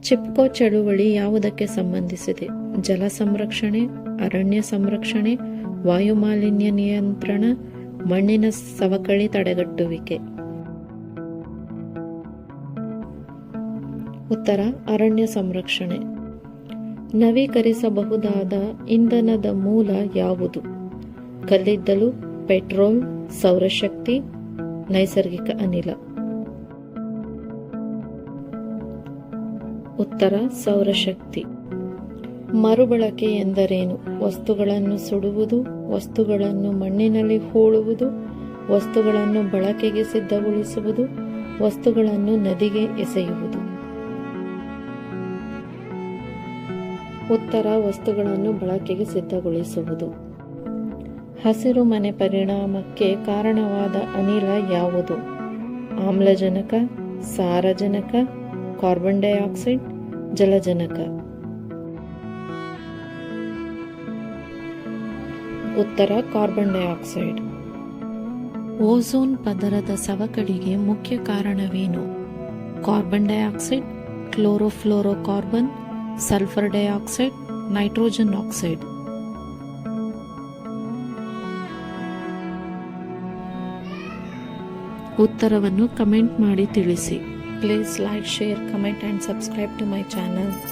ಚಿಪ್ಕೋ ಚಳುವಳಿ ಯಾವುದಕ್ಕೆ ಸಂಬಂಧಿಸಿದೆ? ಜಲ ಸಂರಕ್ಷಣೆ, ಅರಣ್ಯ ಸಂರಕ್ಷಣೆ, ವಾಯುಮಾಲಿನ್ಯ ನಿಯಂತ್ರಣ, ಮಣ್ಣಿನ ಸವಕಳಿ ತಡೆಗಟ್ಟುವಿಕೆ. ಉತ್ತರ ಅರಣ್ಯ ಸಂರಕ್ಷಣೆ. ನವೀಕರಿಸಬಹುದಾದ ಇಂಧನದ ಮೂಲ ಯಾವುದು? ಕಲ್ಲಿದ್ದಲು, ಪೆಟ್ರೋಲ್, ಸೌರಶಕ್ತಿ, ನೈಸರ್ಗಿಕ ಅನಿಲ. ಉತ್ತರ ಸೌರಶಕ್ತಿ. ಮರುಬಳಕೆ ಎಂದರೇನು? ವಸ್ತುಗಳನ್ನು ಸುಡುವುದು, ವಸ್ತುಗಳನ್ನು ಮಣ್ಣಿನಲ್ಲಿ ಹೂಳುವುದು, ವಸ್ತುಗಳನ್ನು ಬಳಕೆಗೆ ಸಿದ್ಧಗೊಳಿಸುವುದು, ವಸ್ತುಗಳನ್ನು ನದಿಗೆ ಎಸೆಯುವುದು. ಉತ್ತರ ವಸ್ತುಗಳನ್ನು ಬಳಕೆಗೆ ಸಿದ್ಧಗೊಳಿಸುವುದು. ಹಸಿರು ಮನೆ ಪರಿಣಾಮಕ್ಕೆ ಕಾರಣವಾದ ಅನಿಲ ಯಾವುದು? ಆಮ್ಲಜನಕ, ಸಾರಜನಕ, ಕಾರ್ಬನ್ ಡೈಆಕ್ಸೈಡ್, ಜಲಜನಕ. ಉತ್ತರ ಕಾರ್ಬನ್ ಡೈಆಕ್ಸೈಡ್. ಓಝೋನ್ ಪದರದ ಸವಕಳಿಗೆ ಮುಖ್ಯ ಕಾರಣವೇನು? Carbon dioxide, chlorofluorocarbon, sulphur dioxide, nitrogen oxide. ಉತ್ತರವನ್ನು ಕಮೆಂಟ್ ಮಾಡಿ ತಿಳಿಸಿ. Please like, share, comment and subscribe to my channel.